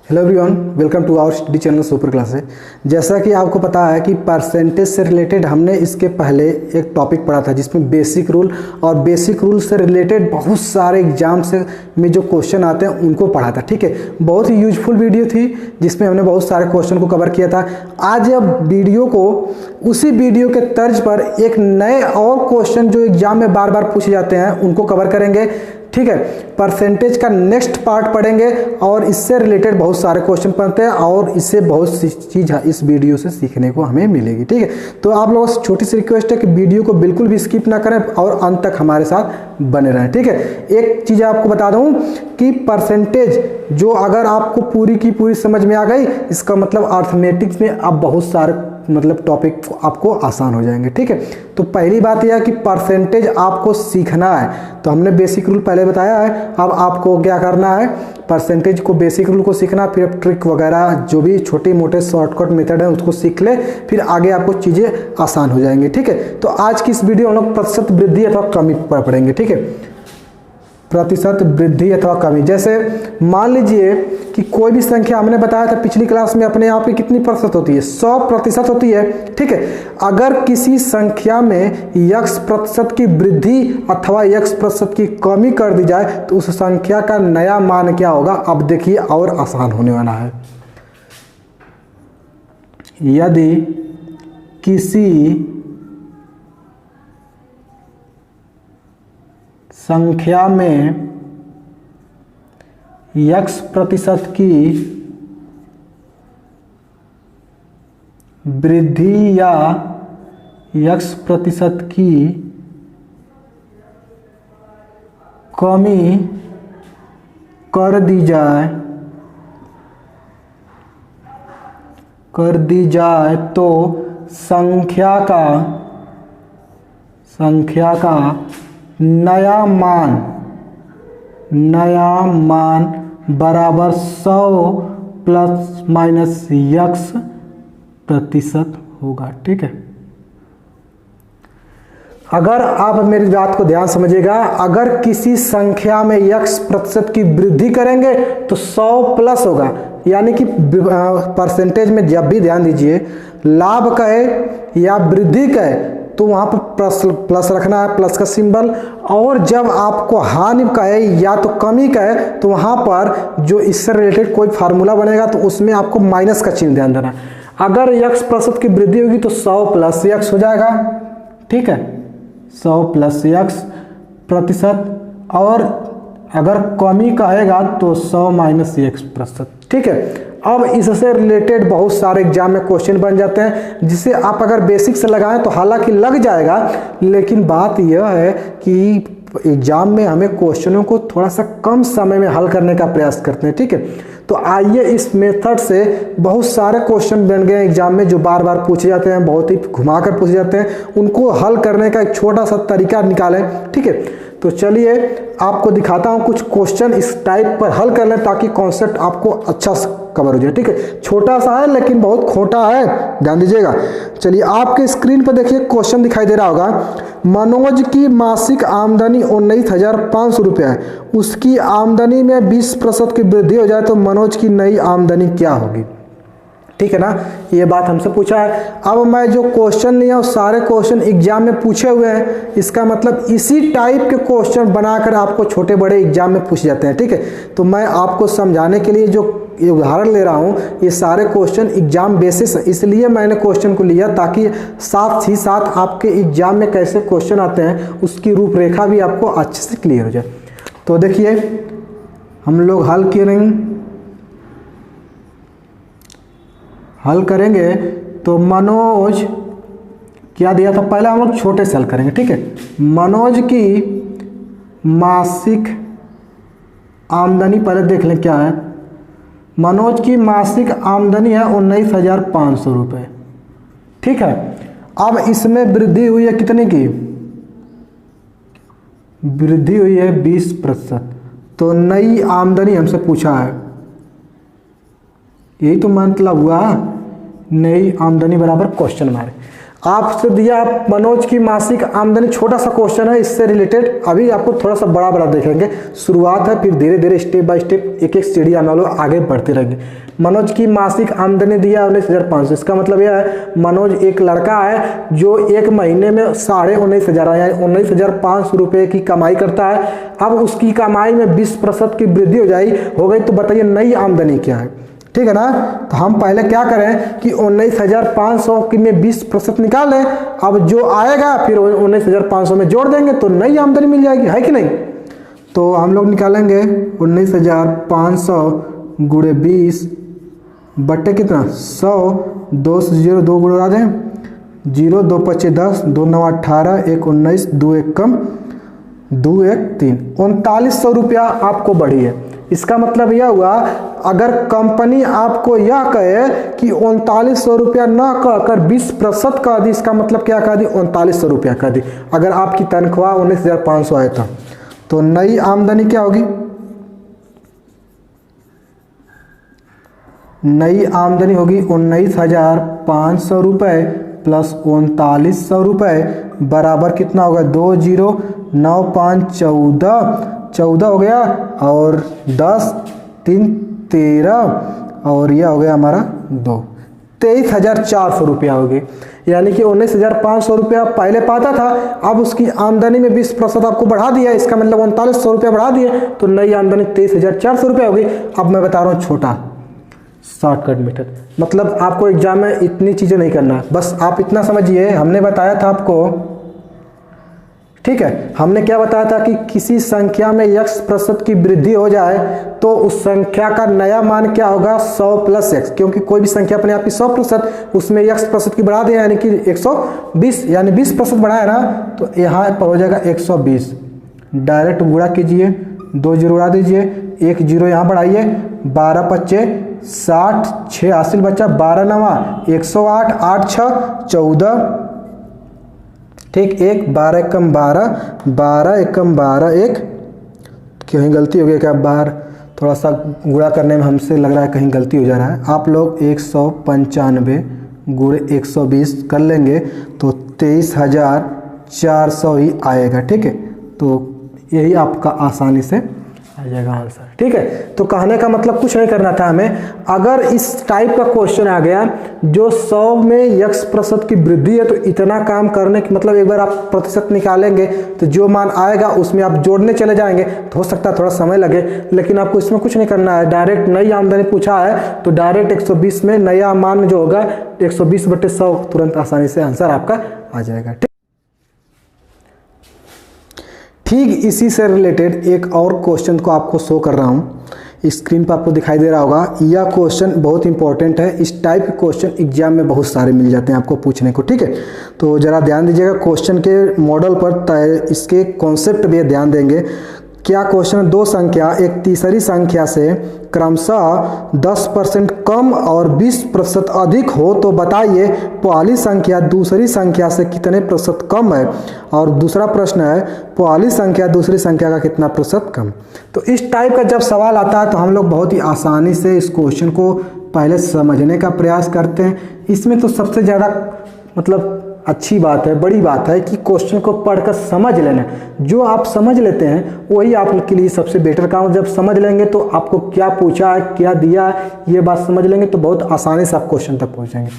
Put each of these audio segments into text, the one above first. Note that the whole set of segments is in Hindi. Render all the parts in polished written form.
Hello everyone, welcome to our study channel Super Classes. जैसा कि आपको पता है कि परसेंटेज से रिलेटेड हमने इसके पहले एक टॉपिक पढ़ा था जिसमें बेसिक रूल और बेसिक रूल से रिलेटेड बहुत सारे एग्जाम से में जो क्वेश्चन आते हैं उनको पढ़ा था। ठीक है, बहुत ही यूजफुल वीडियो थी जिसमें हमने बहुत सारे क्वेश्चन को कवर किया था। आज अब वीडियो को उसी वीडियो के तर्ज पर एक नए और क्वेश्चन जो एग्जाम में बार बार पूछे जाते हैं उनको कवर करेंगे। ठीक है, परसेंटेज का नेक्स्ट पार्ट पढ़ेंगे और इससे रिलेटेड बहुत सारे क्वेश्चन पढ़ते हैं और इससे बहुत सी चीज़ इस वीडियो से सीखने को हमें मिलेगी। ठीक है, तो आप लोगों से छोटी सी रिक्वेस्ट है कि वीडियो को बिल्कुल भी स्किप ना करें और अंत तक हमारे साथ बने रहें। ठीक है, एक चीज़ आपको बता दूं कि परसेंटेज जो अगर आपको पूरी की पूरी समझ में आ गई, इसका मतलब अर्थमेटिक्स में अब बहुत सारे टॉपिक आपको आसान हो जाएंगे। ठीक है, तो पहली बात यह है कि परसेंटेज आपको सीखना है। तो हमने बेसिक रूल पहले बताया है, अब आपको क्या करना है, परसेंटेज को बेसिक रूल को सीखना, फिर ट्रिक वगैरह जो भी छोटे मोटे शॉर्टकट मेथड है उसको सीख ले, फिर आगे आपको चीज़ें आसान हो जाएंगी। ठीक है, तो आज की इस वीडियो हम लोग प्रतिशत वृद्धि अथवा कमी पर पढ़ेंगे। ठीक है, प्रतिशत वृद्धि अथवा कमी। जैसे मान लीजिए कि कोई भी संख्या, हमने बताया था पिछली क्लास में अपने आप की कितनी प्रतिशत होती है, 100% होती है। ठीक है, अगर किसी संख्या में x% की वृद्धि अथवा x% की कमी कर दी जाए तो उस संख्या का नया मान क्या होगा। अब देखिए और आसान होने वाला है। यदि किसी संख्या में x% की वृद्धि या x% की कमी कर दी जाए तो संख्या का नया मान बराबर 100 ± x% होगा। ठीक है, अगर आप मेरी बात को ध्यान समझिएगा, अगर किसी संख्या में x% की वृद्धि करेंगे तो 100+ होगा, यानी कि परसेंटेज में जब भी ध्यान दीजिए लाभ कहे या वृद्धि कहे तो वहाँ पर प्लस रखना है, प्लस का सिंबल। और जब आपको हानि कहे या तो कमी कहे तो वहाँ पर जो इससे रिलेटेड कोई फार्मूला बनेगा तो उसमें आपको माइनस का चिन्ह ध्यान देना। अगर x% की वृद्धि होगी तो 100 + x हो जाएगा। ठीक है, 100 + x%, और अगर कमी कहेगा तो 100 - x%। ठीक है, अब इससे रिलेटेड बहुत सारे एग्जाम में क्वेश्चन बन जाते हैं जिसे आप अगर बेसिक से लगाएं तो हालांकि लग जाएगा, लेकिन बात यह है कि एग्जाम में हमें क्वेश्चनों को थोड़ा सा कम समय में हल करने का प्रयास करते हैं। ठीक है, तो आइए इस मेथड से बहुत सारे क्वेश्चन बन गए एग्जाम में जो बार बार पूछे जाते हैं, बहुत ही घुमाकर पूछे जाते हैं, उनको हल करने का एक छोटा सा तरीका निकालें। ठीक है, तो चलिए आपको दिखाता हूं कुछ क्वेश्चन इस टाइप पर हल कर लें ताकि कॉन्सेप्ट आपको अच्छा कवर हो जाए। ठीक है, छोटा सा है लेकिन बहुत खोटा है, ध्यान दीजिएगा। चलिए आपके स्क्रीन पर देखिए क्वेश्चन दिखाई दे रहा होगा। मनोज की मासिक आमदनी 19,500 रुपये है, उसकी आमदनी में 20% की वृद्धि हो जाए तो मनोज की नई आमदनी क्या होगी। ठीक है ना, ये बात हमसे पूछा है। अब मैं जो क्वेश्चन लिया वो सारे क्वेश्चन एग्जाम में पूछे हुए हैं, इसका मतलब इसी टाइप के क्वेश्चन बनाकर आपको छोटे बड़े एग्जाम में पूछे जाते हैं। ठीक है, तो मैं आपको समझाने के लिए जो ये उदाहरण ले रहा हूँ, ये सारे क्वेश्चन एग्जाम बेसिस, इसलिए मैंने क्वेश्चन को लिया ताकि साथ ही साथ आपके एग्जाम में कैसे क्वेश्चन आते हैं उसकी रूपरेखा भी आपको अच्छे से क्लियर हो जाए। तो देखिए हम लोग हल करेंगे तो मनोज क्या दिया था, पहले हम लोग छोटे से हल करेंगे। ठीक है, मनोज की मासिक आमदनी पहले देख लें क्या है। मनोज की मासिक आमदनी है 19,500 रुपये। ठीक है, अब इसमें वृद्धि हुई है कितने की, वृद्धि हुई है 20%। तो नई आमदनी हमसे पूछा है, यही तो मतलब हुआ, नई आमदनी बराबर क्वेश्चन मार्क। आपसे दिया मनोज की मासिक आमदनी, छोटा सा क्वेश्चन है इससे रिलेटेड, अभी आपको थोड़ा सा बड़ा बड़ा देखेंगे, शुरुआत है, फिर धीरे धीरे स्टेप बाय स्टेप एक एक सीढ़ी हम लोग आगे बढ़ते रहेंगे। मनोज की मासिक आमदनी दिया 19,500, इसका मतलब यह है मनोज एक लड़का है जो एक महीने में 19,500 यानी 19,500 रुपये की कमाई करता है। अब उसकी कमाई में 20% की वृद्धि हो गई, तो बताइए नई आमदनी क्या है, ठीक है ना। तो हम पहले क्या करें कि 19,500 की में 20% निकाल लें, अब जो आएगा फिर 19,500 में जोड़ देंगे तो नई आमदनी मिल जाएगी, है कि नहीं। तो हम लोग निकालेंगे 19,500 गुणे 20 बट्टे कितना 100, 2 से 0 2 गुणा दें, 0 2 5 10, 2 9 18, 1 19, 2 1 कम, 2 1 3, 3900 रुपया आपको बढ़ी है। इसका मतलब यह हुआ अगर कंपनी आपको यह कहे कि 3900 रुपया न कहकर 20% कह दी, इसका मतलब क्या कह दी 3900 रुपया कह दी, अगर आपकी तनख्वाह 19,500 आए तो नई आमदनी क्या होगी, नई आमदनी होगी 19,500 रुपये प्लस 3900 रुपये बराबर कितना होगा 2 0 9 5 14 हो गया, और 10 3 13, और यह हो गया हमारा 2, 23,400 रुपया हो गई। यानी कि 19,500 रुपया पहले पाता था, अब उसकी आमदनी में 20% आपको बढ़ा दिया, इसका मतलब 3900 रुपया बढ़ा दिए, तो नई आमदनी 23,400 रुपया हो गई। अब मैं बता रहा हूँ छोटा शॉर्टकट मेथड, मतलब आपको एग्जाम में इतनी चीज़ें नहीं करना है, बस आप इतना समझिए। हमने बताया था आपको, ठीक है, हमने क्या बताया था कि किसी संख्या में x% की वृद्धि हो जाए तो उस संख्या का नया मान क्या होगा 100 प्लस x, क्योंकि कोई भी संख्या अपने आप की 100%, उसमें x% की बढ़ा दिया यानी कि 120, यानी 20% बढ़ाया ना, तो यहाँ पर हो जाएगा 120। डायरेक्ट गुणा कीजिए, 2 0 उड़ा दीजिए, 1 0 यहाँ बढ़ाइए, 12 25 60, 6 हासिल बच्चा, 12 9 108, 8 6 14, ठीक, 1 12 एकम 12, 12 एकम 12 1, कहीं गलती हो गई क्या, बाहर थोड़ा सा गुणा करने में हमसे लग रहा है कहीं गलती हो जा रहा है। आप लोग 195 गुणे 120 कर लेंगे तो 23,400 ही आएगा, ठीक है। तो यही आपका आसानी से आ जाएगा आंसर, ठीक है। तो कहने का मतलब कुछ नहीं करना था हमें, अगर इस टाइप का क्वेश्चन आ गया जो 100 में x% की वृद्धि है, तो इतना काम करने की मतलब एक बार आप प्रतिशत निकालेंगे तो जो मान आएगा उसमें आप जोड़ने चले जाएंगे, तो हो सकता है थोड़ा समय लगे, लेकिन आपको इसमें कुछ नहीं करना है। डायरेक्ट नई आमदनी पूछा है तो डायरेक्ट 120 में नया मान जो होगा 120/100, तुरंत आसानी से आंसर आपका आ जाएगा, ठीक। इसी से रिलेटेड एक और क्वेश्चन को आपको शो कर रहा हूँ, स्क्रीन पर आपको दिखाई दे रहा होगा। यह क्वेश्चन बहुत इंपॉर्टेंट है, इस टाइप के क्वेश्चन एग्जाम में बहुत सारे मिल जाते हैं आपको पूछने को, ठीक है। तो ज़रा ध्यान दीजिएगा क्वेश्चन के मॉडल पर, इसके कॉन्सेप्ट भी ध्यान देंगे। क्या क्वेश्चन, दो संख्या एक तीसरी संख्या से क्रमशः 10% कम और 20% अधिक हो तो बताइए पहली संख्या दूसरी संख्या से कितने प्रतिशत कम है, और दूसरा प्रश्न है पहली संख्या दूसरी संख्या का कितना प्रतिशत कम। तो इस टाइप का जब सवाल आता है तो हम लोग बहुत ही आसानी से इस क्वेश्चन को पहले समझने का प्रयास करते हैं। इसमें तो सबसे ज़्यादा मतलब अच्छी बात है, बड़ी बात है कि क्वेश्चन को पढ़कर समझ लेना। जो आप समझ लेते हैं वही आपके लिए सबसे बेटर काम। जब समझ लेंगे तो आपको क्या पूछा है, क्या दिया है, ये बात समझ लेंगे तो बहुत आसानी से आप क्वेश्चन तक पहुंचेंगे।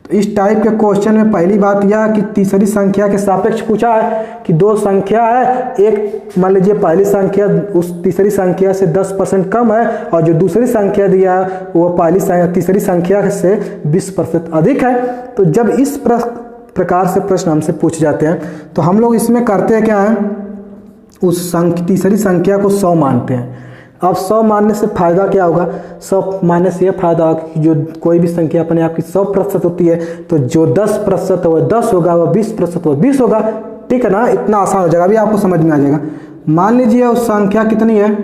तो इस टाइप के क्वेश्चन में पहली बात यह है कि तीसरी संख्या के सापेक्ष पूछा है कि दो संख्या है, एक मान लीजिए पहली संख्या उस तीसरी संख्या से 10% कम है, और जो दूसरी संख्या दिया है वो तीसरी संख्या से 20% अधिक है। तो जब इस प्रकार से प्रश्न हमसे पूछ जाते हैं तो हम लोग इसमें करते हैं क्या है, उस तीसरी संख्या को 100 मानते हैं। अब 100 मानने से फायदा क्या होगा, 100 मानने से यह फायदा होगा कि जो कोई भी संख्या अपने आप की 100% होती है तो जो 10% है वह 10 होगा, वह 20% वह 20 होगा, ठीक है ना। इतना आसान हो जाएगा, अभी आपको समझ में आ जाएगा। मान लीजिए उस संख्या कितनी है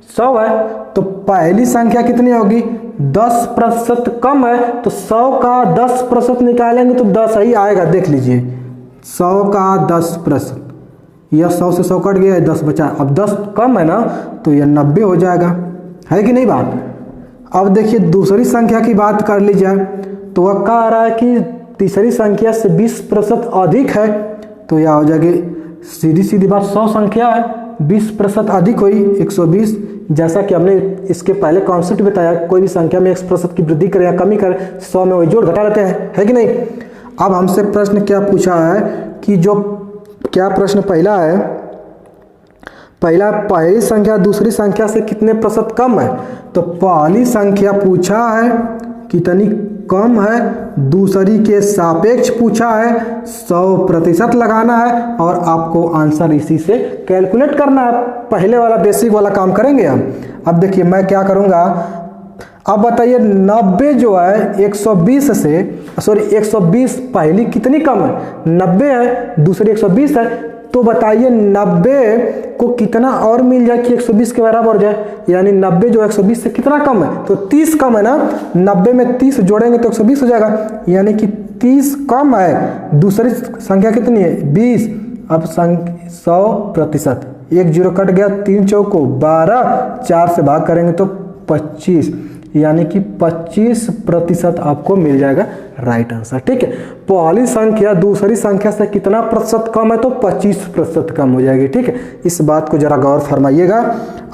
100 है, तो पहली संख्या कितनी होगी 10% कम है, तो 100 का 10% निकालेंगे तो 10 ही आएगा। देख लीजिए 100 का 10%, यह 100 से 100 कट गया है, 10 बचा। अब 10 कम है ना तो यह 90 हो जाएगा, है कि नहीं बात। अब देखिए दूसरी संख्या की बात कर ली जाए तो वह कह रहा है कि तीसरी संख्या से 20% अधिक है तो यह हो जाएगी सीधी सीधी बात 100 संख्या है, 20% अधिक हुई 120। जैसा कि हमने इसके पहले कॉन्सेप्ट बताया, कोई भी संख्या में 1% की वृद्धि करे या कमी करे 100 में वही जोड़ घटा लेते हैं, है कि नहीं। अब हमसे प्रश्न क्या पूछा है कि जो क्या प्रश्न पहला है, पहली संख्या दूसरी संख्या से कितने प्रतिशत कम है। तो पहली संख्या पूछा है कितनी कम है, दूसरी के सापेक्ष पूछा है, 100% लगाना है और आपको आंसर इसी से कैलकुलेट करना है। पहले वाला बेसिक वाला काम करेंगे हम। अब देखिए मैं क्या करूँगा, अब बताइए 90 जो है 120 से, सॉरी 120 पहली कितनी कम है, 90 है, दूसरी 120 है। तो बताइए 90 को कितना और मिल जाए कि 120 के बराबर हो जाए, यानी 90 जो 120 से कितना कम है, तो 30 कम है ना, 90 में 30 जोड़ेंगे तो 120 हो जाएगा, यानी कि 30 कम है। दूसरी संख्या कितनी है 20। अब 100%, 1 0 कट गया, 3 चौको 12, 4 से भाग करेंगे तो 25, यानी कि 25% आपको मिल जाएगा राइट आंसर। ठीक है, पहली संख्या दूसरी संख्या से कितना प्रतिशत कम है, तो 25% कम हो जाएगी। ठीक है, इस बात को जरा गौर फरमाइएगा।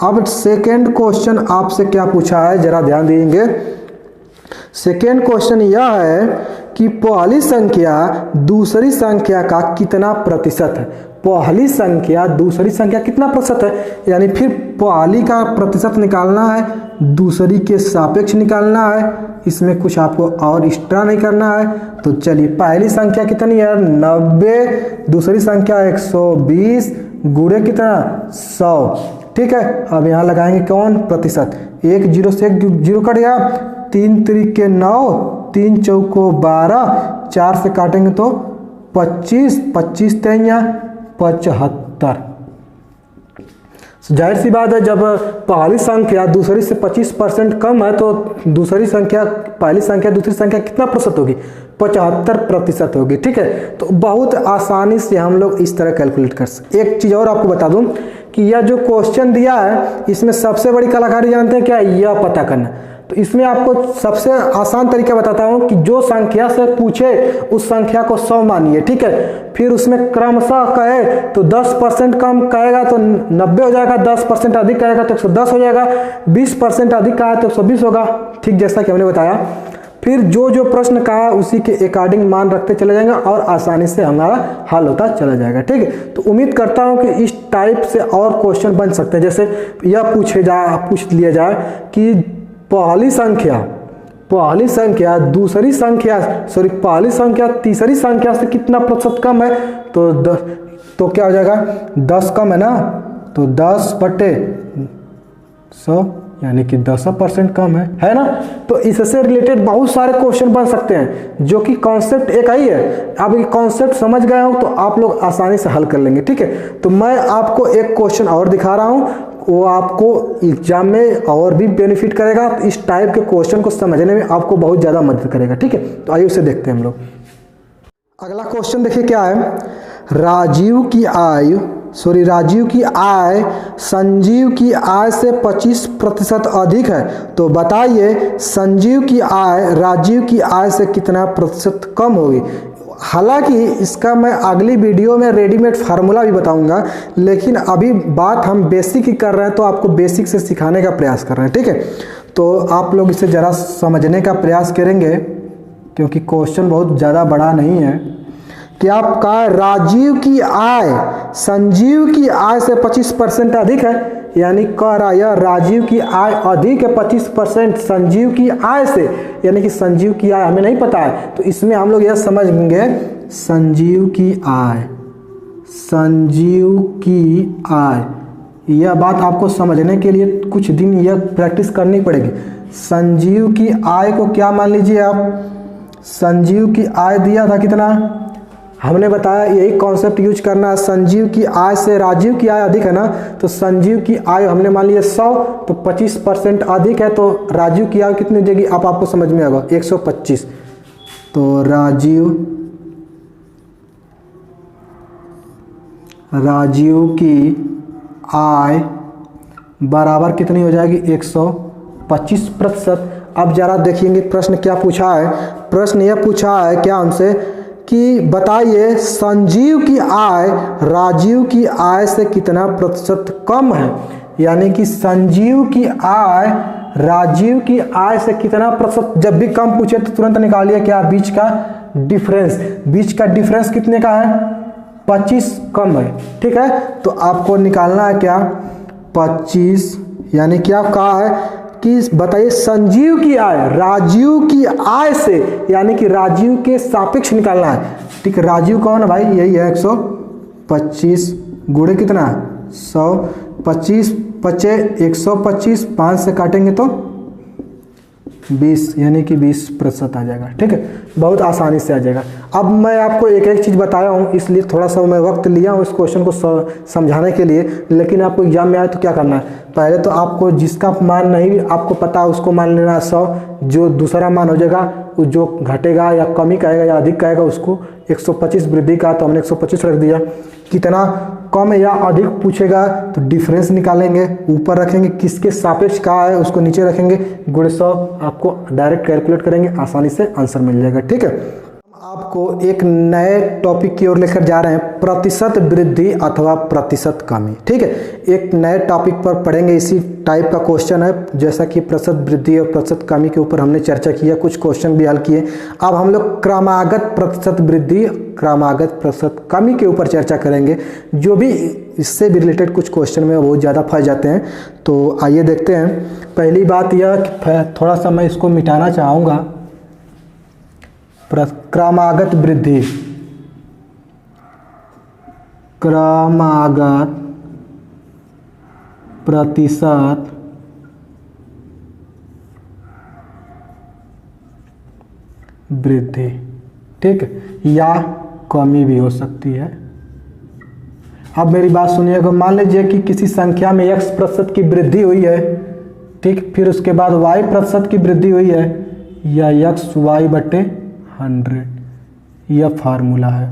अब सेकेंड क्वेश्चन आपसे क्या पूछा है, जरा ध्यान देंगे। सेकेंड क्वेश्चन यह है कि पहली संख्या दूसरी संख्या का कितना प्रतिशत है। पहली संख्या दूसरी संख्या कितना प्रतिशत है, यानी फिर पहली का प्रतिशत निकालना है, दूसरी के सापेक्ष निकालना है, इसमें कुछ आपको और एक्स्ट्रा नहीं करना है। तो चलिए पहली संख्या कितनी है 90, दूसरी संख्या 120, गुणे कितना 100। ठीक है, अब यहाँ लगाएंगे कौन प्रतिशत, 1 0 से 1 0 कट गया, 3 3 9, 3 चौको 12, 4 से काटेंगे तो 25, 25 3 75। जाहिर सी बात है, जब पहली संख्या दूसरी से 25% कम है तो दूसरी संख्या पहली संख्या दूसरी संख्या कितना प्रतिशत होगी, 75% होगी। ठीक है, तो बहुत आसानी से हम लोग इस तरह कैलकुलेट कर सकते। एक चीज़ और आपको बता दूं कि यह जो क्वेश्चन दिया है इसमें सबसे बड़ी कलाकारी जानते हैं क्या, यह पता करना। तो इसमें आपको सबसे आसान तरीका बताता हूं कि जो संख्या से पूछे उस संख्या को 100 मानिए। ठीक है, फिर उसमें क्रमशः कहे तो 10% कम कहेगा तो 90 हो जाएगा, 10% अधिक कहेगा तो 110 हो जाएगा, 20% अधिक कहा तो 120 होगा। ठीक जैसा कि हमने बताया, फिर जो जो प्रश्न कहा उसी के अकॉर्डिंग मान रखते चले जाएंगे और आसानी से हमारा हल होता चला जाएगा। ठीक है, तो उम्मीद करता हूं कि इस टाइप से और क्वेश्चन बन सकते हैं। जैसे यह पूछ लिया जाए कि पहली संख्या दूसरी संख्या, सॉरी पहली संख्या तीसरी संख्या से कितना प्रतिशत कम है, तो क्या हो जाएगा 10 कम है ना, तो 10/100 यानी कि 10% कम है ना। तो इससे रिलेटेड बहुत सारे क्वेश्चन बन सकते हैं, जो कि कॉन्सेप्ट एक ही है। आप ये कॉन्सेप्ट समझ गए हो तो आप लोग आसानी से हल कर लेंगे। ठीक है, तो मैं आपको एक क्वेश्चन और दिखा रहा हूँ, वो आपको एग्जाम में और भी बेनिफिट करेगा। इस टाइप के क्वेश्चन को समझने में आपको बहुत ज़्यादा मदद करेगा। ठीक है, तो आइए उसे देखते हैं हम लोग। अगला क्वेश्चन देखिए क्या है, राजीव की आय संजीव की आय से 25% अधिक है, तो बताइए संजीव की आय राजीव की आय से कितना प्रतिशत कम होगी। हालांकि इसका मैं अगली वीडियो में रेडीमेड फार्मूला भी बताऊंगा, लेकिन अभी बात हम बेसिक ही कर रहे हैं तो आपको बेसिक से सिखाने का प्रयास कर रहे हैं। ठीक है, तो आप लोग इसे ज़रा समझने का प्रयास करेंगे क्योंकि क्वेश्चन बहुत ज़्यादा बड़ा नहीं है। कि आपका राजीव की आय संजीव की आय से 25% अधिक है, यानी कह रहा है राजीव की आय अधिक है 25% संजीव की आय से, यानी कि संजीव की आय हमें नहीं पता है। तो इसमें हम लोग यह समझेंगे संजीव की आय, यह बात आपको समझने के लिए कुछ दिन यह प्रैक्टिस करनी पड़ेगी। संजीव की आय को क्या मान लीजिए आप, संजीव की आय दिया था कितना, हमने बताया यही कॉन्सेप्ट यूज करना है। संजीव की आय से राजीव की आय अधिक है ना, तो संजीव की आय हमने मान लिया 100, तो 25% अधिक है, तो राजीव की आय कितनी हो जाएगी आपको समझ में आएगा 125। तो राजीव की आय बराबर कितनी हो जाएगी 125%। अब जरा देखिएंगे प्रश्न क्या पूछा है। प्रश्न यह पूछा है क्या हमसे कि बताइए संजीव की आय राजीव की आय से कितना प्रतिशत कम है। यानी कि संजीव की आय राजीव की आय से कितना प्रतिशत, जब भी कम पूछे तो तुरंत निकालिए क्या, बीच का डिफरेंस। बीच का डिफरेंस कितने का है, 25 कम है। ठीक है, तो आपको निकालना है क्या, 25। यानी क्या कहा है कि बताइए संजीव की आय राजीव की आय से, यानी कि राजीव के सापेक्ष निकालना है। ठीक है, राजीव कौन है भाई, यही है 125 गुणे कितना 100, 25 बचे 125, 5 से काटेंगे तो 20, यानी कि 20% आ जाएगा। ठीक है, बहुत आसानी से आ जाएगा। अब मैं आपको एक एक चीज़ बताया हूँ, इसलिए थोड़ा सा मैं वक्त लिया हूँ इस क्वेश्चन को समझाने के लिए। लेकिन आपको एग्जाम में आए तो क्या करना है, पहले तो आपको जिसका मान नहीं आपको पता उसको मान लेना 100, जो दूसरा मान हो जाएगा जो घटेगा या कमी कहेगा या अधिक कहेगा उसको 125 वृद्धि का, तो हमने 125 रख दिया। कितना कम या अधिक पूछेगा तो डिफरेंस निकालेंगे, ऊपर रखेंगे, किसके सापेक्ष कहा है उसको नीचे रखेंगे, गुणे 100 आपको डायरेक्ट कैलकुलेट करेंगे, आसानी से आंसर मिल जाएगा। ठीक है, आपको एक नए टॉपिक की ओर लेकर जा रहे हैं, प्रतिशत वृद्धि अथवा प्रतिशत कमी। ठीक है, एक नए टॉपिक पर पढ़ेंगे, इसी टाइप का क्वेश्चन है। जैसा कि प्रतिशत वृद्धि और प्रतिशत कमी के ऊपर हमने चर्चा किया, कुछ क्वेश्चन भी हल किए। अब हम लोग क्रमागत प्रतिशत वृद्धि क्रमागत प्रतिशत कमी के ऊपर चर्चा करेंगे, जो भी इससे भी रिलेटेड कुछ क्वेश्चन में बहुत ज़्यादा फंस जाते हैं। तो आइए देखते हैं। पहली बात यह कि थोड़ा सा मैं इसको मिटाना चाहूँगा, क्रमागत वृद्धि, क्रमागत प्रतिशत वृद्धि। ठीक, या कमी भी हो सकती है। अब मेरी बात सुनिएगा, मान लीजिए कि किसी संख्या में x% की वृद्धि हुई है, ठीक, फिर उसके बाद y% की वृद्धि हुई है, या xy/100। यह फार्मूला है,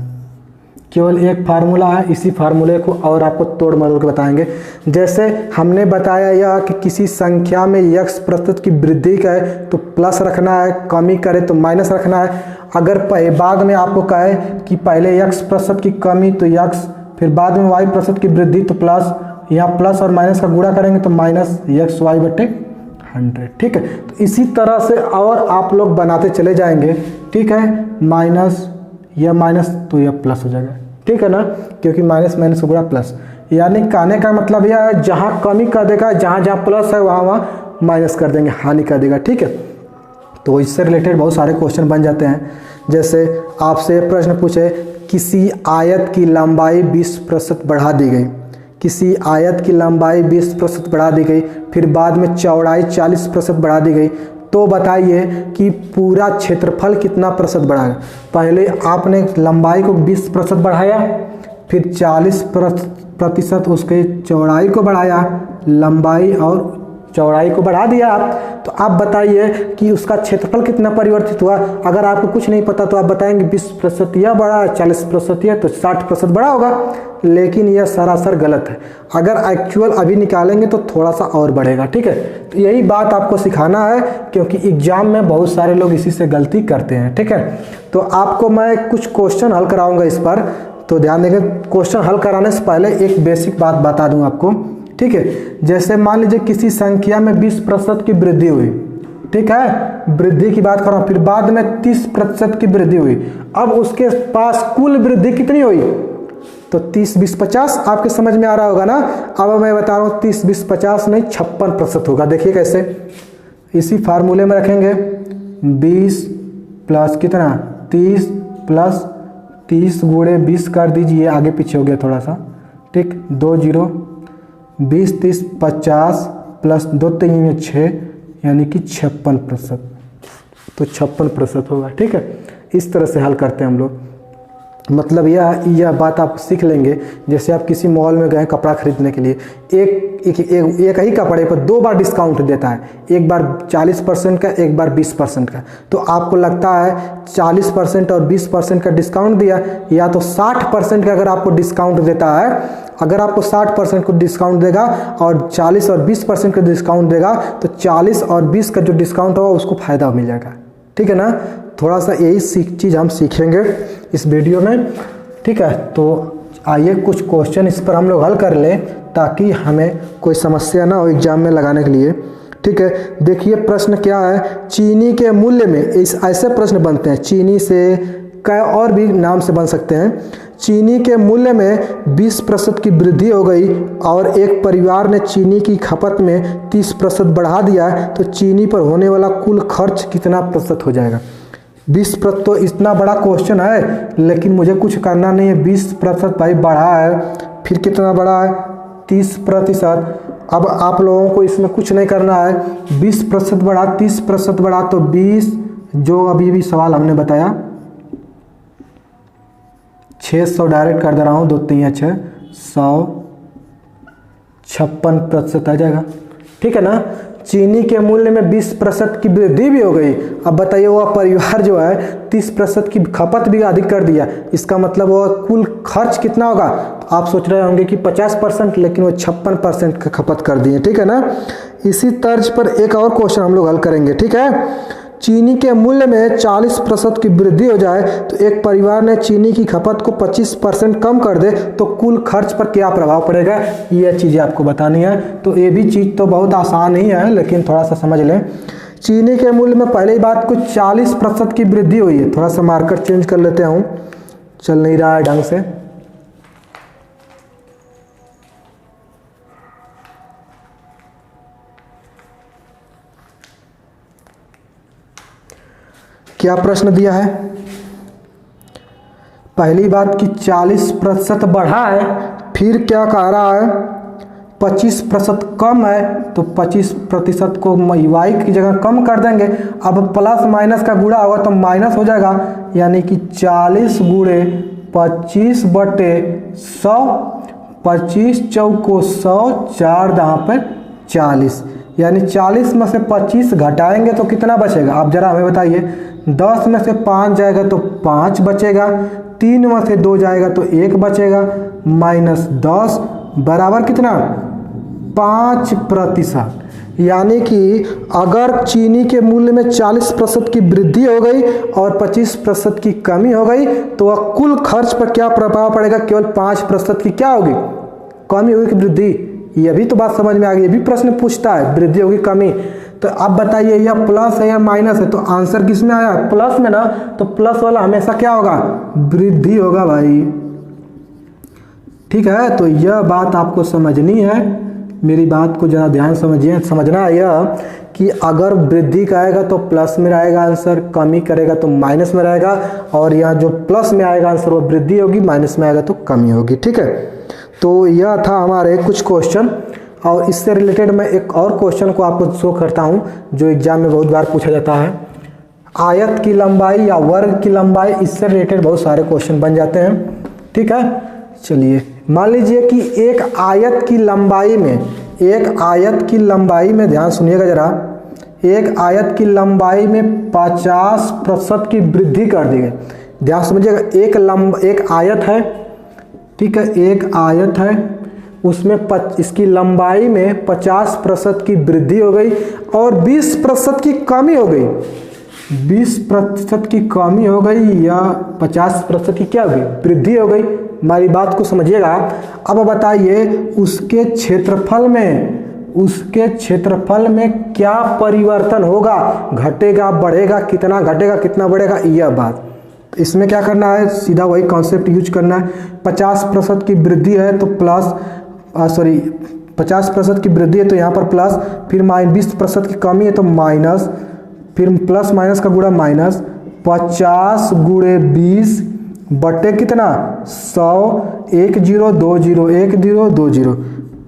केवल एक फार्मूला है। इसी फार्मूले को और आपको तोड़ मरोड़ के बताएंगे। जैसे हमने बताया यह कि किसी संख्या में x% की वृद्धि का है तो प्लस रखना है, कमी करे तो माइनस रखना है। अगर बाद में आपको कहे कि पहले x% की कमी तो x, फिर बाद में y% की वृद्धि तो प्लस, यहाँ प्लस और माइनस का गुणा करेंगे तो माइनस xy/100। ठीक है, तो इसी तरह से और आप लोग बनाते चले जाएंगे। ठीक है, माइनस या माइनस तो यह प्लस हो जाएगा। ठीक है ना, क्योंकि माइनस माइनस का गुणा प्लस। यानी कहने का मतलब यह है जहाँ कमी कर देगा, जहाँ जहाँ प्लस है वहाँ वहाँ माइनस कर देंगे, हानि कर देगा। ठीक है, तो इससे रिलेटेड बहुत सारे क्वेश्चन बन जाते हैं। जैसे आपसे प्रश्न पूछे, किसी आयत की लंबाई 20% बढ़ा दी गई, किसी आयत की लंबाई 20% बढ़ा दी गई, फिर बाद में चौड़ाई 40% बढ़ा दी गई, तो बताइए कि पूरा क्षेत्रफल कितना प्रतिशत बढ़ाएगा। पहले आपने लंबाई को 20% बढ़ाया, फिर 40% उसके चौड़ाई को बढ़ाया, लंबाई और चौड़ाई को बढ़ा दिया आप, तो आप बताइए कि उसका क्षेत्रफल कितना परिवर्तित हुआ। अगर आपको कुछ नहीं पता तो आप बताएंगे 20% यह बढ़ा, 40% यह, तो 60% बढ़ा होगा। लेकिन यह सरासर गलत है। अगर एक्चुअल अभी निकालेंगे तो थोड़ा सा और बढ़ेगा। ठीक है, तो यही बात आपको सिखाना है, क्योंकि एग्जाम में बहुत सारे लोग इसी से गलती करते हैं। ठीक है, तो आपको मैं कुछ क्वेश्चन हल कराऊंगा इस पर, तो ध्यान देंगे। क्वेश्चन हल कराने से पहले एक बेसिक बात बता दूं आपको। ठीक है, जैसे मान लीजिए किसी संख्या में 20% की वृद्धि हुई, ठीक है, वृद्धि की बात कर रहा हूं, फिर बाद में 30% की वृद्धि हुई। अब उसके पास कुल वृद्धि कितनी हुई, तो 30 20 50 आपके समझ में आ रहा होगा ना। अब मैं बता रहा हूँ 30 20 50 नहीं 56% होगा। देखिए कैसे, इसी फार्मूले में रखेंगे 20 प्लस कितना 30 प्लस 30 गुणे 20 कर दीजिए, आगे पीछे हो गया थोड़ा सा। ठीक, 2 0 20 30 50 प्लस 2 3 6, यानी कि 56%, तो 56% होगा। ठीक है, इस तरह से हल करते हैं हम लोग। मतलब यह बात आप सीख लेंगे। जैसे आप किसी मॉल में गए कपड़ा खरीदने के लिए, एक ही कपड़े पर 2 बार डिस्काउंट देता है, एक बार 40% का, एक बार 20% का। तो आपको लगता है 40% और 20% का डिस्काउंट दिया, या तो 60% का अगर आपको डिस्काउंट देता है, अगर आपको 60% को डिस्काउंट देगा और 40 और 20% का डिस्काउंट देगा, तो 40 और 20 का जो डिस्काउंट होगा उसको फ़ायदा मिल जाएगा। ठीक है ना। थोड़ा सा यही चीज़ हम सीखेंगे इस वीडियो में। ठीक है, तो आइए कुछ क्वेश्चन इस पर हम लोग हल कर लें ताकि हमें कोई समस्या ना हो एग्जाम में लगाने के लिए। ठीक है, देखिए प्रश्न क्या है। चीनी के मूल्य में, इस ऐसे प्रश्न बनते हैं, चीनी से कई और भी नाम से बन सकते हैं। चीनी के मूल्य में 20% की वृद्धि हो गई और एक परिवार ने चीनी की खपत में 30% बढ़ा दिया है, तो चीनी पर होने वाला कुल खर्च कितना प्रतिशत हो जाएगा। 20%, तो इतना बड़ा क्वेश्चन है लेकिन मुझे कुछ करना नहीं है। 20% भाई बढ़ा है, फिर कितना बढ़ा है, 30%। अब आप लोगों को इसमें कुछ नहीं करना है। 20% बढ़ा, 30% बढ़ा, तो 20, जो अभी भी सवाल हमने बताया 600 डायरेक्ट कर दे रहा हूँ, 2 3 6, 156% आ जाएगा। ठीक है ना। चीनी के मूल्य में 20% की वृद्धि भी हो गई। अब बताइए वह परिवार जो है 30% की खपत भी अधिक कर दिया, इसका मतलब वह कुल खर्च कितना होगा। आप सोच रहे होंगे कि 50%, लेकिन वो 56% का खपत कर दिए। ठीक है ना। इसी तर्ज पर एक और क्वेश्चन हम लोग हल करेंगे। ठीक है, चीनी के मूल्य में 40% की वृद्धि हो जाए तो एक परिवार ने चीनी की खपत को 25% कम कर दे तो कुल खर्च पर क्या प्रभाव पड़ेगा, ये चीज़ें आपको बतानी है। तो ये भी चीज़ तो बहुत आसान ही है, लेकिन थोड़ा सा समझ लें। चीनी के मूल्य में पहले ही बात कुछ 40% की वृद्धि हुई है। थोड़ा सा मार्कर चेंज कर लेते हूँ, चल नहीं रहा है ढंग से। क्या प्रश्न दिया है। पहली बात कि 40% बढ़ा है, फिर क्या कह रहा है 25% कम है, तो 25% को y की जगह कम कर देंगे। अब प्लस माइनस का गुणा होगा तो माइनस हो जाएगा, यानी कि 40 गुणे 25/100, 25 चौको 100, 4 दहाँ पर 40, यानी 40 में से 25 घटाएंगे तो कितना बचेगा, आप जरा हमें बताइए। 10 में से 5 जाएगा तो 5 बचेगा, 3 में से 2 जाएगा तो 1 बचेगा, -10 बराबर कितना 5%। यानी कि अगर चीनी के मूल्य में 40% की वृद्धि हो गई और 25% की कमी हो गई तो वह कुल खर्च पर क्या प्रभाव पड़ेगा, केवल 5% की क्या होगी, कमी होगी कि वृद्धि। ये भी तो बात समझ में आ गई। ये भी प्रश्न पूछता है वृद्धि होगी कमी। तो अब बताइए यह प्लस है या माइनस है, तो आंसर किस में आया, प्लस में ना। तो प्लस वाला हमेशा क्या होगा, वृद्धि होगा भाई। ठीक है, तो यह बात आपको समझनी है। मेरी बात को ज़रा ध्यान समझिए। समझना है यह कि अगर वृद्धि का आएगा तो प्लस में रहेगा आंसर, कमी करेगा तो माइनस में रहेगा, और यहाँ जो प्लस में आएगा आंसर वो वृद्धि होगी, माइनस में आएगा तो कमी होगी। ठीक है, तो यह था हमारे कुछ क्वेश्चन। और इससे रिलेटेड मैं एक और क्वेश्चन को आपको शो करता हूँ जो एग्जाम में बहुत बार पूछा जाता है। आयत की लंबाई या वर्ग की लंबाई, इससे रिलेटेड बहुत सारे क्वेश्चन बन जाते हैं। ठीक है, चलिए मान लीजिए कि एक आयत की लंबाई में ध्यान सुनिएगा जरा, एक आयत की लंबाई में 50% की वृद्धि कर दी गई। ध्यान समझिएगा, एक आयत है, ठीक है, एक आयत है, उसमें इसकी लंबाई में 50% की वृद्धि हो गई और 20% की कमी हो गई। 20% की कमी हो गई या 50% की क्या हो गई, वृद्धि हो गई। हमारी बात को समझिएगा। अब बताइए उसके क्षेत्रफल में क्या परिवर्तन होगा, घटेगा बढ़ेगा, कितना घटेगा कितना बढ़ेगा, यह बात। इसमें क्या करना है, सीधा वही कॉन्सेप्ट यूज करना है। 50% की वृद्धि है तो प्लस 50% की वृद्धि है तो यहाँ पर प्लस, फिर 20% की कमी है तो माइनस, फिर प्लस माइनस का गुणा माइनस, 50 गुणे 20 बटे कितना 100, 1 0 2 0 1 0 2 0।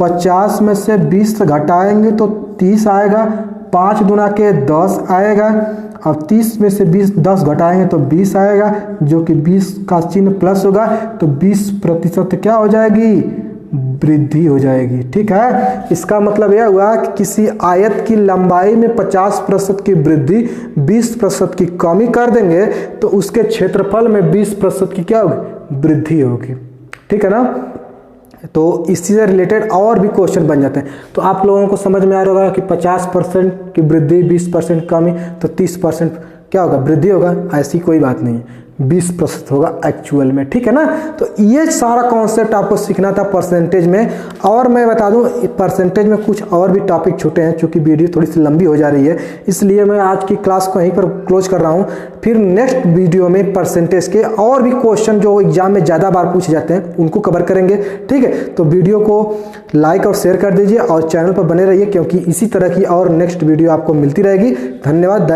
50 में से 20 घटाएंगे तो 30 आएगा, 5 दूना के 10 आएगा, अब 30 में से 10 घटाएंगे तो 20 आएगा, जो कि 20 का चिन्ह प्लस होगा, तो 20% क्या हो जाएगी, वृद्धि हो जाएगी। ठीक है, इसका मतलब यह हुआ कि किसी आयत की लंबाई में 50% की वृद्धि 20% की कमी कर देंगे तो उसके क्षेत्रफल में 20% की क्या होगी, वृद्धि होगी। ठीक है ना, तो इसी से रिलेटेड और भी क्वेश्चन बन जाते हैं। तो आप लोगों को समझ में आ रहा होगा कि 50% की वृद्धि 20% कमी तो 30% क्या होगा, वृद्धि होगा। ऐसी कोई बात नहीं है, 20% होगा एक्चुअल में। ठीक है ना, तो ये सारा कॉन्सेप्ट आपको सीखना था परसेंटेज में। और मैं बता दूं परसेंटेज में कुछ और भी टॉपिक छूटे हैं, चूंकि वीडियो थोड़ी सी लंबी हो जा रही है, इसलिए मैं आज की क्लास को यहीं पर क्लोज कर रहा हूं। फिर नेक्स्ट वीडियो में परसेंटेज के और भी क्वेश्चन जो एग्जाम में ज़्यादा बार पूछे जाते हैं उनको कवर करेंगे। ठीक है, तो वीडियो को लाइक और शेयर कर दीजिए और चैनल पर बने रहिए, क्योंकि इसी तरह की और नेक्स्ट वीडियो आपको मिलती रहेगी। धन्यवाद।